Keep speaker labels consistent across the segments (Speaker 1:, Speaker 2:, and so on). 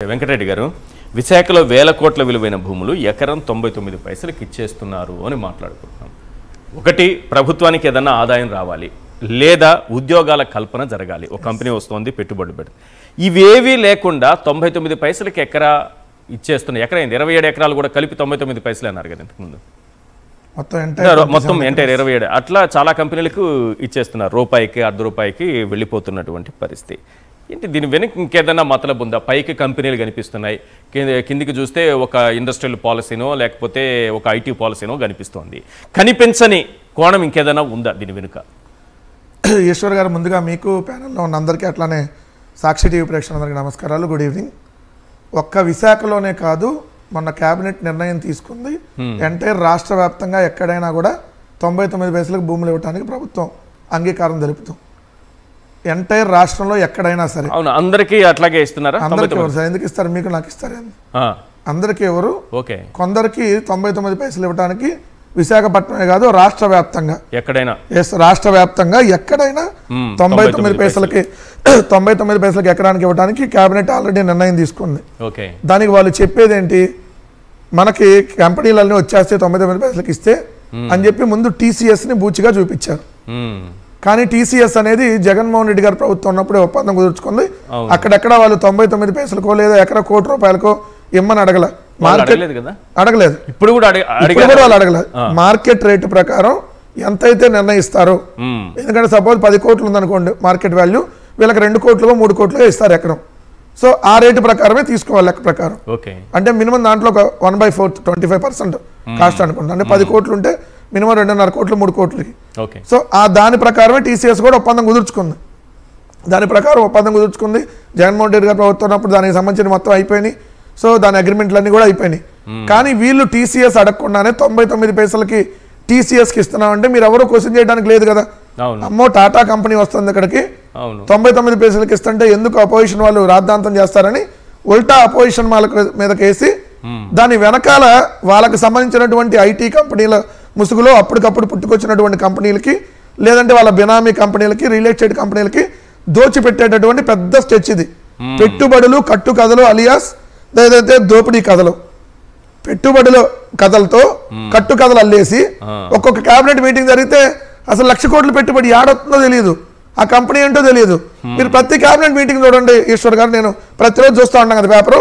Speaker 1: వెంకటరెడ్డి గారు విశాఖలో వేల కోట్ల విలువైన భూములు ఎకరం 99 పైసలకు ఇచ్చేస్తున్నారు అని మాట్లాడుకుంటున్నాం. ఒకటి ప్రభుత్వానికి ఏదన్నా ఆదాయం రావాలి లేదా ఉద్యోగాల కల్పన జరగాలి. ఒక కంపెనీ వస్తుంది పెట్టుబడులు పెడుతుంది. ఇవేవీ లేకుండా 99 పైసలకి ఎకరా ఇచ్చేస్తున్నారు. ఎకరైంది 27 ఎకరాలు కూడా కలిపి 99 పైసలు అన్నారు కదా ఇంతకుముందు. మొత్తం ఎంటైర్ 27 అట్లా చాలా కంపెనీలకు ఇచ్చేస్తున్నారు. రూపాయికి అర్ధ రూపాయికి వెళ్ళిపోతున్నటువంటి పరిస్థితి. ఏంటి దీని వెనక ఇంకేదన్నా మతలబు ఉందా? పైకి కంపెనీలు కనిపిస్తున్నాయి, కిందికి చూస్తే ఒక ఇండస్ట్రియల్ పాలసీనో లేకపోతే ఒక ఐటీ పాలసీనో కనిపిస్తోంది. కనిపించని కోణం ఇంకేదైనా ఉందా దీని వెనుక?
Speaker 2: ఈశ్వర్ గారు, ముందుగా మీకు ప్యానెల్లో ఉన్న అందరికీ అట్లానే సాక్షి టీవీ ప్రేక్షకులందరికీ నమస్కారాలు, గుడ్ ఈవినింగ్. ఒక్క విశాఖలోనే కాదు, మొన్న క్యాబినెట్ నిర్ణయం తీసుకుంది ఎంటైర్ రాష్ట్ర వ్యాప్తంగా ఎక్కడైనా కూడా 99 పైసలకు భూములు ఇవ్వడానికి ప్రభుత్వం అంగీకారం తెలుపుతాం. ఎంటైర్ రాష్ట్రంలో ఎక్కడైనా సరే.
Speaker 1: అవును, అందరికీ అట్లాగే ఇస్తున్నారా?
Speaker 2: అందరికీ ఎవరు సార్? ఎందుకు ఇస్తారు? మీకు నాకు ఇస్తారు? అందరికీ ఎవరు?
Speaker 1: ఓకే,
Speaker 2: కొందరికి 99 పైసలు ఇవ్వడానికి విశాఖపట్నమే కాదు రాష్ట్ర వ్యాప్తంగా
Speaker 1: ఎక్కడైనా,
Speaker 2: రాష్ట్ర వ్యాప్తంగా ఎక్కడైనా 99 పైసలకి ఎకరానికి ఇవ్వడానికి కేబినెట్ ఆల్రెడీ నిర్ణయం తీసుకుంది. దానికి వాళ్ళు చెప్పేది ఏంటి, మనకి కంపెనీలన్నీ వచ్చేస్తే 99 పైసలకి ఇస్తే అని చెప్పి ముందు టీసీఎస్ ని బూచిగా చూపించారు. కానీ టీసీఎస్ అనేది జగన్మోహన్ రెడ్డి గారు ప్రభుత్వం ఉన్నప్పుడే ఒప్పందం కుదుర్చుకుంది. అక్కడెక్కడ వాళ్ళు 99 పైసలకో లేదా ఎకరా ₹1,00,00,000 ఇమ్మని అడగల, అడగలేదు. ఇప్పుడు కూడా వాళ్ళు అడగలేదు. మార్కెట్ రేటు ప్రకారం ఎంతైతే నిర్ణయిస్తారో, ఎందుకంటే సపోజ్ 10 కోట్లు ఉందనుకోండి మార్కెట్ వాల్యూ, వీళ్ళకి 2 కోట్లుగా 3 కోట్లుగా ఇస్తారు ఎకరం. సో ఆ రేటు ప్రకారమే తీసుకోవాలి లెక్క ప్రకారం. అంటే మినిమం దాంట్లో ఒక 1/4 25% కాస్ట్ అనుకుంటా. అంటే 10 కోట్లు ఉంటే మినిమం 2.5 కోట్లు 3 కోట్లకి. సో ఆ దాని ప్రకారమే టీసీఎస్ కూడా ఒప్పందం కుదుర్చుకుంది. దాని ప్రకారం ఒప్పందం కుదుర్చుకుంది. జగన్మోహన్ రెడ్డి గారు ప్రభుత్వం ఉన్నప్పుడు దానికి సంబంధించిన మొత్తం అయిపోయినాయి. సో దాని అగ్రిమెంట్లన్నీ కూడా అయిపోయినాయి. కానీ వీళ్ళు టీసీఎస్ అడగకుండానే 99 పైసలకి టీసీఎస్కి ఇస్తున్నామంటే మీరు ఎవరో క్వశ్చన్ చేయడానికి లేదు కదా. అమ్మో, టాటా కంపెనీ వస్తుంది ఇక్కడికి 99 పైసలకి ఇస్తుంటే ఎందుకు అపోజిషన్ వాళ్ళు రాద్ధాంతం చేస్తారని ఉల్టా అపోజిషన్ వాళ్ళ మీద కేసి దాని వెనకాల వాళ్ళకి సంబంధించినటువంటి ఐటీ కంపెనీల ముసుగులో అప్పటికప్పుడు పుట్టుకొచ్చినటువంటి కంపెనీలకి, లేదంటే వాళ్ళ బినామీ కంపెనీలకి, రియల్ ఎస్టేట్ కంపెనీలకి దోచిపెట్టేటటువంటి పెద్ద స్కెచ్ ఇది. పెట్టుబడులు కట్టు కథలు అలియాస్ ఏదైతే దోపిడీ కథలు, పెట్టుబడుల కథలతో కట్టు కథలు అల్లేసి ఒక్కొక్క కేబినెట్ మీటింగ్ జరిగితే అసలు 1,00,000 కోట్లు పెట్టుబడి ఏడవుతుందో తెలియదు, ఆ కంపెనీ ఏంటో తెలియదు. మీరు ప్రతి కేబినెట్ మీటింగ్ చూడండి ఈశ్వర్ గారు, నేను ప్రతిరోజు చూస్తూ ఉంటాను కదా పేపరు.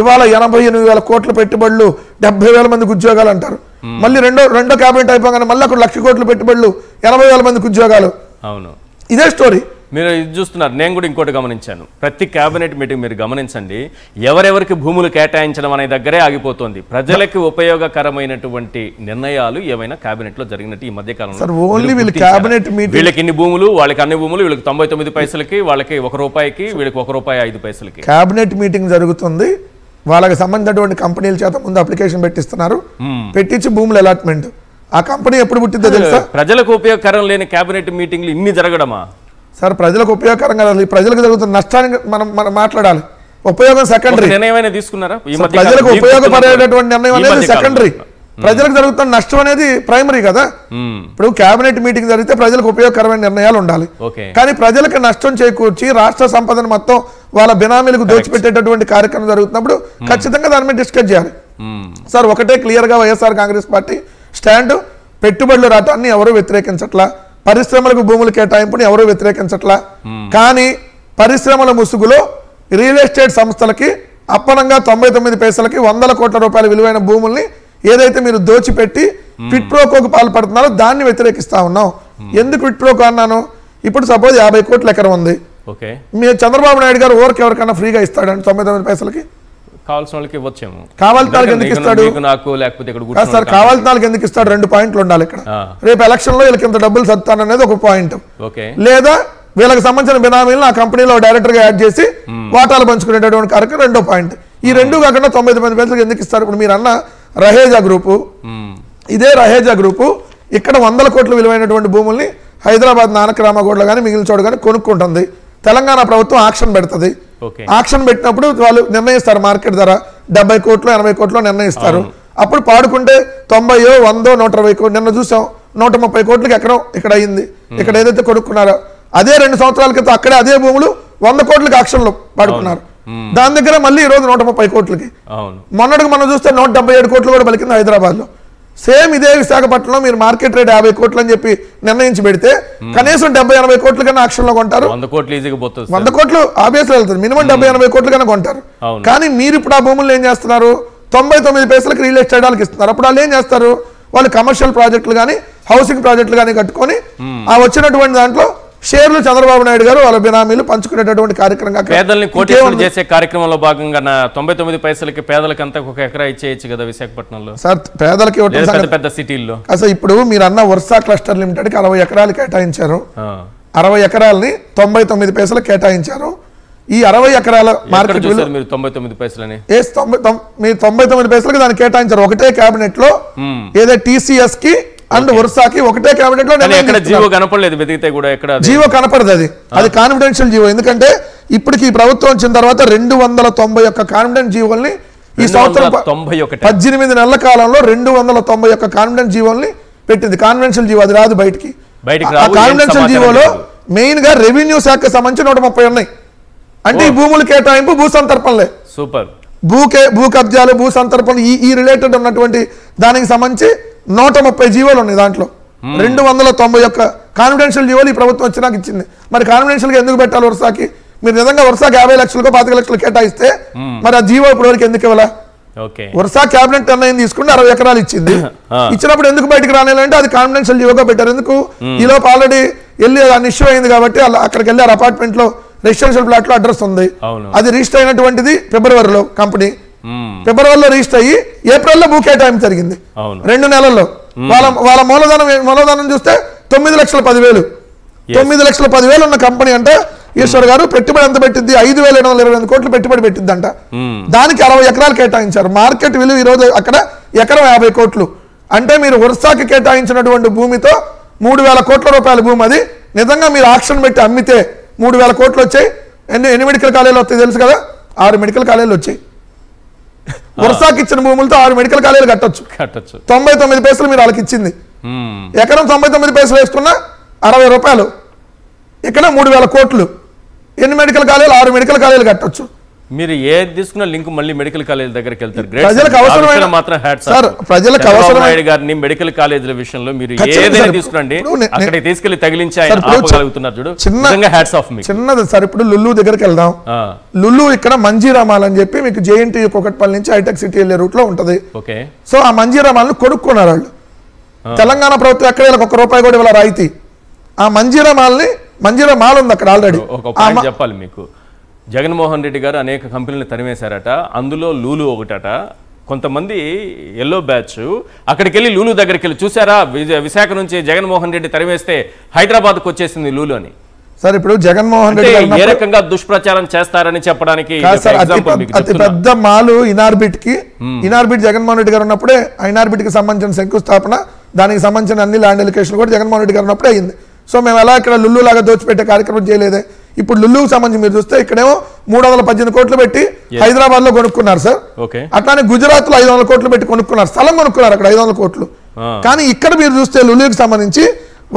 Speaker 2: ఇవాళ 88,000 కోట్ల పెట్టుబడులు, 70,000 మందికి ఉద్యోగాలు అంటారు. మళ్ళీ రెండో కేబినెట్ అయిపోగానే మళ్ళీ అక్కడ 1,00,000 కోట్ల పెట్టుబడులు, 80,000 మందికి ఉద్యోగాలు. అవును, ఇదే స్టోరీ.
Speaker 1: మీరు ఇది చూస్తున్నారు. నేను కూడా ఇంకోటి గమనించాను. ప్రతి కేబినెట్ మీటింగ్ మీరు గమనించండి, ఎవరెవరికి భూములు కేటాయించడం అనే దగ్గరే ఆగిపోతుంది. ప్రజలకు ఉపయోగకరమైనటువంటి నిర్ణయాలు ఏమైనా కేబినెట్ లో జరిగినట్టు ఈ మధ్య కాలంలో వీళ్ళకి ఇన్ని భూములు, వాళ్ళకి అన్ని భూములు, వీళ్ళకి 99 పైసలకి, వాళ్ళకి ₹1, వీళ్ళకి ₹1.05.
Speaker 2: కేబినెట్ మీటింగ్ జరుగుతుంది, వాళ్ళకి సంబంధించినటువంటి కంపెనీల చేత ముందు అప్లికేషన్ పెట్టిస్తున్నారు, పెట్టించి భూములు అలాట్మెంట్. ఆ కంపెనీ ఎప్పుడు పుట్టిందో తెలుసా?
Speaker 1: ప్రజలకు ఉపయోగకరం లేని కేబినెట్ మీటింగ్లు ఇన్ని జరగడమా
Speaker 2: సార్? ప్రజలకు ఉపయోగకరంగా ప్రజలకు జరుగుతున్న నష్టాన్ని మనం మాట్లాడాలి. ఉపయోగం సెకండరీ.
Speaker 1: నిర్ణయం తీసుకున్నారా?
Speaker 2: ప్రజలకు ఉపయోగపడేటటువంటి నిర్ణయం అనేది సెకండరీ, ప్రజలకు జరుగుతున్న నష్టం అనేది ప్రైమరీ కదా. ఇప్పుడు కేబినెట్ మీటింగ్ జరిగితే ప్రజలకు ఉపయోగకరమైన నిర్ణయాలు ఉండాలి. కానీ ప్రజలకు నష్టం చేకూర్చి రాష్ట్ర సంపదను మొత్తం వాళ్ళ బినామీలకు దోచిపెట్టేటటువంటి కార్యక్రమం జరుగుతున్నప్పుడు ఖచ్చితంగా దాని మీద డిస్కస్ చేయాలి. సార్, ఒకటే క్లియర్ గా వైఎస్ఆర్ కాంగ్రెస్ పార్టీ స్టాండ్, పెట్టుబడులు రావటాన్ని ఎవరూ వ్యతిరేకించట్లా, పరిశ్రమలకు భూములు కేటాయింపుని ఎవరూ వ్యతిరేకించట్లా. కానీ పరిశ్రమల ముసుగులో రియల్ ఎస్టేట్ సంస్థలకి అప్పనంగా 99 పైసలకి 100 కోట్ల రూపాయల విలువైన భూముల్ని ఏదైతే మీరు దోచిపెట్టి క్విట్ ప్రోకోకు పాల్పడుతున్నారో దాన్ని వ్యతిరేకిస్తా ఉన్నాం. ఎందుకు క్విట్ ప్రోకో అన్నాను? ఇప్పుడు సపోజ్ 50 కోట్ల ఎకరం ఉంది, మీరు చంద్రబాబు నాయుడు గారు ఓరికి ఎవరికైనా ఫ్రీగా ఇస్తాడండి 99 పైసలకి?
Speaker 1: కావాల్సిన వాళ్ళకి ఇవ్వచ్చేమో.
Speaker 2: కావాల్సిన వాళ్ళకి ఎందుకు ఇస్తాడు? సార్, కావాల్సిన వాళ్ళకి ఎందుకు ఇస్తాడు? 2 పాయింట్లు ఉండాలి ఇక్కడ. రేపు ఎలక్షన్ లో వీళ్ళకి ఇంత డబ్బులు సత్తాననేది ఒక పాయింట్, లేదా వీళ్ళకి సంబంధించిన బినామీలను ఆ కంపెనీలో డైరెక్టర్ గా యాడ్ చేసి వాటాలు పంచుకునేటటువంటి కార్యక్రమం 2వ పాయింట్. ఈ 2 కాకుండా 99 పైసలకు ఎందుకు ఇస్తారు? ఇప్పుడు మీరు అన్న రహేజా గ్రూపు, ఇదే రహేజా గ్రూపు ఇక్కడ 100 కోట్ల విలువైనటువంటి భూముల్ని హైదరాబాద్ నానక రామగూడలో కానీ మిగిలిన చోట కానీ కొనుక్కుంటుంది. తెలంగాణ ప్రభుత్వం ఆక్షన్ పెడుతుంది. ఆక్షన్ పెట్టినప్పుడు వాళ్ళు నిర్ణయిస్తారు మార్కెట్ ధర 70 కోట్లు 80 కోట్లు నిర్ణయిస్తారు. అప్పుడు పాడుకుంటే 90, 100, 120 కోట్లు. నిన్న చూసాం 130 కోట్లకి ఎకరం ఇక్కడ అయింది. ఇక్కడ ఏదైతే కొనుక్కున్నారో అదే 2 సంవత్సరాల క్రితం అక్కడే అదే భూములు 100 కోట్లకి ఆక్షన్లో పాడుకున్నారు. దాని దగ్గర మళ్ళీ ఈ రోజు 130 కోట్లకి. మొన్నటికి మనం చూస్తే 177 కోట్లు కూడా పలికింది హైదరాబాద్ లో. సేమ్ ఇదే విశాఖపట్నంలో మీరు మార్కెట్ రేట్ 50 కోట్లు అని చెప్పి నిర్ణయించి పెడితే కనీసం 70-80 కోట్ల కన్నా ఆక్షన్లో కొంటారు. 100 కోట్లు ఆబ్వియస్లీ వెళ్తారు, మినిమం 70-80 కోట్ల కన్నా కొంటారు. కానీ మీరు ఇప్పుడు ఆ భూములు ఏం చేస్తున్నారు, 99 పైసలకి రియల్ ఎస్టేట్ వాళ్ళకి ఇస్తున్నారు. అప్పుడు వాళ్ళు ఏం చేస్తారు, వాళ్ళు కమర్షియల్ ప్రాజెక్టులు కానీ హౌసింగ్ ప్రాజెక్టులు కానీ కట్టుకొని ఆ వచ్చినటువంటి దాంట్లో షేర్లు చంద్రబాబు నాయుడు గారు వాళ్ళ బినామీలు పంచుకునేటటువంటి కార్యక్రమంగా
Speaker 1: పేదల్ని కోటీశ్వరులు చేసే కార్యక్రమంలో భాగంగా 99 పైసలకి పేదలకి అంతా ఒక ఎకరా ఇచ్చేయచ్చు కదా విశాఖపట్నంలో.
Speaker 2: సార్ పేదలకి
Speaker 1: పెద్ద సిటీల్లో
Speaker 2: అసలు ఇప్పుడు మీరు అన్న వర్సా క్లస్టర్ లిమిటెడ్ కి 60 ఎకరాలు కేటాయించారు. 60 ఎకరాలని 99 పైసలు కేటాయించారు. ఈ 60 ఎకరాల మార్కెట్
Speaker 1: మీరు 99 పైసలని
Speaker 2: మీరు 99 పైసలకి దాన్ని కేటాయించారు. ఒకటే కేబినెట్ లో ఏదో టీసీఎస్ కి అండ్ వర్సాకి ఒకటే కేబినెట్ లో
Speaker 1: జీవో కనపడలేదు, వెతికితే కూడా ఎక్కడ
Speaker 2: జీవో కనపడదు. అది కాన్ఫిడెన్షియల్ జీవో. ఎందుకంటే ఇప్పటికి ఈ ప్రభుత్వం వచ్చిన తర్వాత 291 కాన్ఫిడెన్స్ జీవోల్ని ఈ సంవత్సరం 18 నెలల కాలంలో 291 కాన్ఫిడెన్స్ జీవోల్ని పెట్టింది. కాన్ఫిడెన్షియల్ జీవో అది రాదు బయటికి. ఆ కాన్ఫిడెన్షియల్ జీవోలో మెయిన్ గా రెవెన్యూ శాఖ సంబంధించి 130 ఉన్నాయి. అంటే ఈ భూములు కేటాయింపు, భూ సంతర్పణలే,
Speaker 1: సూపర్
Speaker 2: భూ కబ్జాలు, భూ సంతర్పణలు ఈ రిలేటెడ్ ఉన్నటువంటి దానికి సంబంధించి 130 జీవోలు ఉన్నాయి. దాంట్లో 291 కాన్ఫిడెన్షియల్ జీవోలు ఈ ప్రభుత్వం వచ్చినాక ఇచ్చింది. మరి కాన్ఫిడెన్షియల్ గా ఎందుకు పెట్టాలి వర్షాకి? మీరు నిజంగా వర్షాకి 50 లక్షలకో 25 లక్షలు కేటాయిస్తే మరి ఆ జీవో ఇప్పటి వరకు ఎందుకు ఇవ్వాలా? వర్షా క్యాబినెట్ నిర్ణయం తీసుకుంటే 60 ఎకరాలు ఇచ్చింది. ఇచ్చినప్పుడు ఎందుకు బయటకు రానేలంటే అది కాన్ఫిడెన్షియల్ జీవోగా పెట్టారు. ఎందుకు? ఈలోపు ఆల్రెడీ వెళ్ళి అది ఇష్యూ అయింది కాబట్టి అక్కడికి వెళ్ళారు. అపార్ట్మెంట్ లో రెసిడెన్షియల్ ఫ్లాట్ లో అడ్రస్ ఉంది. అది రిజిస్టర్ అయినటువంటిది ఫిబ్రవరిలో, కంపెనీ ఫిబ్రవరిలో రిజిస్టర్ అయ్యి ఏప్రిల్లో భూ కేటాయింపు జరిగింది. 2 నెలల్లో వాళ్ళ మూలధనం చూస్తే 9,10,000 9,10,000 ఉన్న కంపెనీ అంటే ఈశ్వర్ గారు పెట్టుబడి ఎంత పెట్టింది? 5,728 కోట్లు పెట్టుబడి పెట్టిందంట. దానికి 60 ఎకరాలు కేటాయించారు. మార్కెట్ విలువ ఈ రోజు అక్కడ ఎకరం 50 కోట్లు. అంటే మీరు వర్షాకి కేటాయించినటువంటి భూమితో 3,000 కోట్ల రూపాయల భూమి. అది నిజంగా మీరు ఆక్షన్ పెట్టి అమ్మితే 3,000 కోట్లు వచ్చాయి. ఎన్ని మెడికల్ కాలేజీలు వస్తాయి తెలుసు కదా? 6 మెడికల్ కాలేజీలు వచ్చాయి. వర్షాకి ఇచ్చిన భూములతో 6 మెడికల్ కాలేజీలు కట్టొచ్చు. 99 పైసలు మీరు వాళ్ళకి ఇచ్చింది. ఎకరం 99 పైసలు వేసుకున్నా 60 రూపాయలు. ఇక్కడ 3,000 కోట్లు. ఎన్ని మెడికల్ కాలేజీలు? 6 మెడికల్ కాలేజీలు కట్టొచ్చు.
Speaker 1: మీరు ఏది తీసుకున్న లింక్ మళ్ళీ మెడికల్ కాలేజ్ దగ్గరికి వెళ్తారు.
Speaker 2: ప్రజలకు అవసరమైన
Speaker 1: గారిని మెడికల్ కాలేజీల విషయంలో మీరు ఏదైనా తీసుకురండి, అక్కడికి తీసుకెళ్లి తగిలించి ఆయన ఆపగలుగుతున్నారు. చూడు,
Speaker 2: చిన్నది సార్. ఇప్పుడు లుల్లు దగ్గరికి వెళ్దాం. లుల్లు ఇక్కడ మంజీరామాల్ అని చెప్పి మీకు జేఎన్టీ కూకట్పల్లి నుంచి హైటెక్ సిటీ వెళ్ళే రూట్ లో ఉంటది. సో ఆ మంజీరామాల్ని కొనుక్కున్నారు వాళ్ళు. తెలంగాణ ప్రభుత్వం ఎక్కడ £1 రూపాయి కూడా ఇవాళ రాయితీ. ఆ మంజీరామాల్ ఉంది అక్కడ ఆల్రెడీ.
Speaker 1: చెప్పాలి మీకు, జగన్మోహన్ రెడ్డి గారు అనేక కంపెనీలు తరిమేశారట. అందులో లూలు ఒకటట. కొంతమంది ఎల్లో బ్యాచ్ అక్కడికి వెళ్ళి లూలు దగ్గరికి వెళ్ళి చూసారా, విశాఖ నుంచి జగన్మోహన్ రెడ్డి తరిమేస్తే హైదరాబాద్కు వచ్చేసింది లూలు అని.
Speaker 2: సార్ ఇప్పుడు జగన్మోహన్ రెడ్డి
Speaker 1: ఏ రకంగా దుష్ప్రచారం చేస్తారని చెప్పడానికి
Speaker 2: అతి పెద్ద మాలు ఇనార్బిట్ జగన్మోహన్ రెడ్డి గారు ఉన్నప్పుడే ఇనార్బిట్ కి సంబంధించిన శంకుస్థాపన, దానికి సంబంధించిన అన్ని ల్యాండ్ ఎలికేషన్ కూడా జగన్మోహన్ రెడ్డి గారు ఉన్నప్పుడే అయింది. సో మేము ఎలా ఇక్కడ లుల్లు లాగా దోచిపెట్టే కార్యక్రమం చేయలేదే. ఇప్పుడు లుల్లుకు సంబంధించి మీరు చూస్తే ఇక్కడేమో 318 కోట్లు పెట్టి హైదరాబాద్ లో కొనుక్కున్నారు సార్. అట్లానే గుజరాత్ లో 500 కోట్లు పెట్టి కొనుక్కున్నారు, స్థలం కొనుక్కున్నారు అక్కడ 500 కోట్లు. కానీ ఇక్కడ మీరు చూస్తే లుల్లుకి సంబంధించి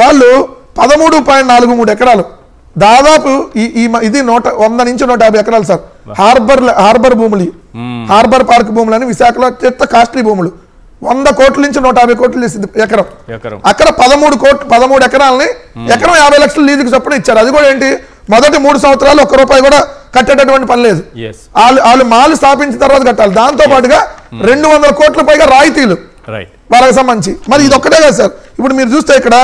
Speaker 2: వాళ్ళు 13.43 ఎకరాలు, దాదాపు ఇది 100 నుంచి 150 ఎకరాలు సార్. హార్బర్ భూములు, హార్బర్ పార్క్ భూములు అని విశాఖలో అత్యంత కాస్ట్లీ భూములు. 100 కోట్ల నుంచి 150 కోట్లు ఎకరం. అక్కడ 13 ఎకరాలని ఎకరం 50 లక్షలు లీజుకి చొప్పున ఇచ్చారు. అది కూడా ఏంటి, మొదటి 3 సంవత్సరాలు £1 రూపాయి కూడా కట్టేటటువంటి పని లేదు. వాళ్ళు మాలు స్థాపించిన తర్వాత కట్టాలి. దాంతో పాటుగా 200 కోట్ల పైగా రాయితీలు వాళ్ళకి సంబంధించి. మరి ఇది ఒక్కటే కదా సార్. ఇప్పుడు మీరు చూస్తే ఇక్కడ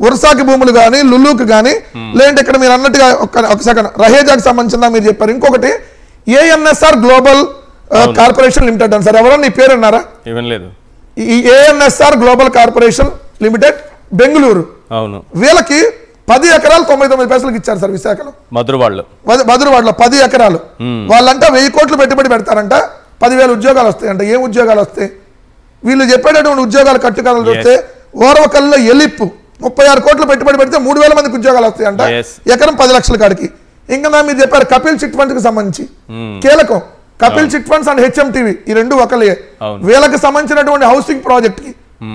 Speaker 2: వర్షాకి భూములు కానీ లుల్లుకి కానీ, లేదంటే ఇక్కడ మీరు అన్నట్టుగా ఒక సెకండ్ రహేజాకి సంబంధించిన మీరు చెప్పారు. ఇంకొకటి ఏఎన్ఎస్ఆర్ గ్లోబల్ కార్పొరేషన్ లిమిటెడ్ అని సార్. ఎవరో నీ పేరు అన్నారా? ఈ ANSR global corporation limited Bengaluru, వీళ్ళకి 10 ఎకరాలు 99 పైసలకు ఇచ్చారు సార్ విశాఖలో. మధురవాడలో 10 ఎకరాలు. వాళ్ళంట 1000 కోట్లు పెట్టుబడి పెడతారంట, 10,000 ఉద్యోగాలు వస్తాయంట. ఏం ఉద్యోగాలు వస్తాయి? వీళ్ళు చెప్పేటటువంటి ఉద్యోగాలు కట్టుకాలను చూస్తే ఓర్వకల్లో ఎలిప్ 36 కోట్లు పెట్టుబడి పెడితే 3,000 మందికి ఉద్యోగాలు వస్తాయంట, ఎకరం 10 లక్షల కాడికి. ఇంకా మీరు చెప్పారు కపిల్ చిట్ ఫండ్ కి సంబంధించి కీలకం. Kapil chit funds and HMTV ఈ రెండు ఒకలే. వీళ్ళకి సంబంధించినటువంటి హౌసింగ్ ప్రాజెక్ట్ కి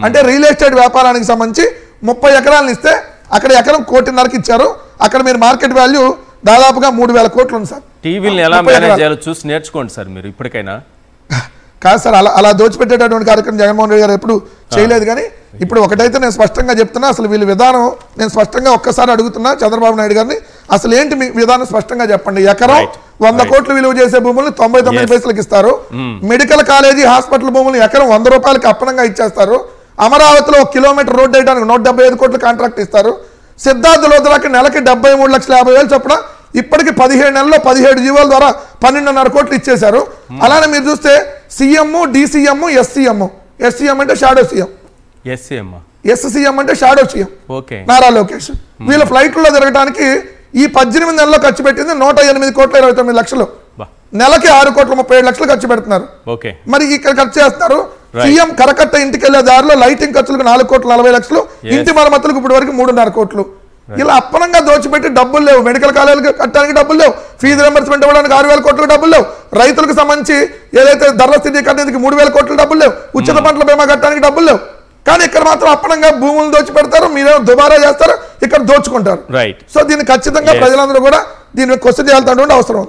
Speaker 2: అంటే రియల్ ఎస్టేట్ వ్యాపారానికి సంబంధించి 30 ఎకరాలను ఇస్తే అక్కడ ఎకరం 1.5 కోటి ఇచ్చారు. అక్కడ మీరు మార్కెట్ వాల్యూ దాదాపుగా 3,000 కోట్లు ఉంది సార్.
Speaker 1: టీవీని ఎలా మేనేజ్ చేయాలో చూసి నేర్చుకోండి సార్ మీరు ఇప్పటికైనా.
Speaker 2: కాదు సార్, అలా దోచిపెట్టేటటువంటి కార్యక్రమం జగన్మోహన్ రెడ్డి గారు ఎప్పుడు చేయలేదు. కానీ ఇప్పుడు ఒకటైతే నేను స్పష్టంగా చెప్తున్నా, అసలు వీళ్ళ విధానం నేను స్పష్టంగా ఒక్కసారి అడుగుతున్నా చంద్రబాబు నాయుడు గారిని, అసలు ఏంటి మీ విధానం స్పష్టంగా చెప్పండి. ఎకరం 100 కోట్లు విలువ చేసే భూములను 99 పైసలకు ఇస్తారు. మెడికల్ కాలేజీ హాస్పిటల్ భూములు ఎకరం 100 రూపాయలకి అప్పనంగా ఇచ్చేస్తారు. అమరావతిలో 1 కిలోమీటర్ రోడ్డు వేయడానికి 175 కోట్లు కాంట్రాక్ట్ ఇస్తారు. సిద్ధార్థ లోతులకి నెలకి 73,50,000 చొప్పున ఇప్పటికి 17 నెలల్లో 17 జీవోల ద్వారా 12.5 కోట్లు ఇచ్చేశారు. అలానే మీరు చూస్తే సీఎం, డీసీఎం, ఎస్సీఎం అంటే షాడో సీఎం, ఎస్సీఎం అంటే షాడో సీఎం నారా లోకేష్. వీళ్ళ ఫ్లైట్లో తిరగడానికి ఈ 18 నెలల్లో ఖర్చు పెట్టింది 108,29 లక్షలు. నెలకి 6,37,00,000 ఖర్చు పెడుతున్నారు. మరి ఇక్కడ ఖర్చు చేస్తున్నారు. సీఎం కరకట్ట ఇంటికి వెళ్లే దారిలో లైటింగ్ ఖర్చులకు 4,40,00,000, ఇంటి మరమ్మతులకు ఇప్పటి వరకు 3.5 కోట్లు. ఇలా అప్పనంగా దోచిపెట్టి డబ్బులు లేవు. మెడికల్ కాలేజీలకు కట్టడానికి డబ్బులు లేవు. ఫీజు రింబర్స్మెంట్ ఇవ్వడానికి 6,000 కోట్లకు డబ్బులు లేవు. రైతులకు సంబంధించి ఏదైతే ధరల స్థిరీకరణకి 3,000 కోట్ల డబ్బులు లేవు. ఉచిత పంటల బీమా కట్టడానికి డబ్బులు లేవు. కానీ ఇక్కడ మాత్రం అప్పనంగా భూములు దోచిపెడతారు, మీరేమో దుబారా చేస్తారు, ఇక్కడ దోచుకుంటారు. సో దీన్ని ఖచ్చితంగా ప్రజలందరూ కూడా దీన్ని క్వశ్చన్ చేయాల్సినటువంటి అవసరం.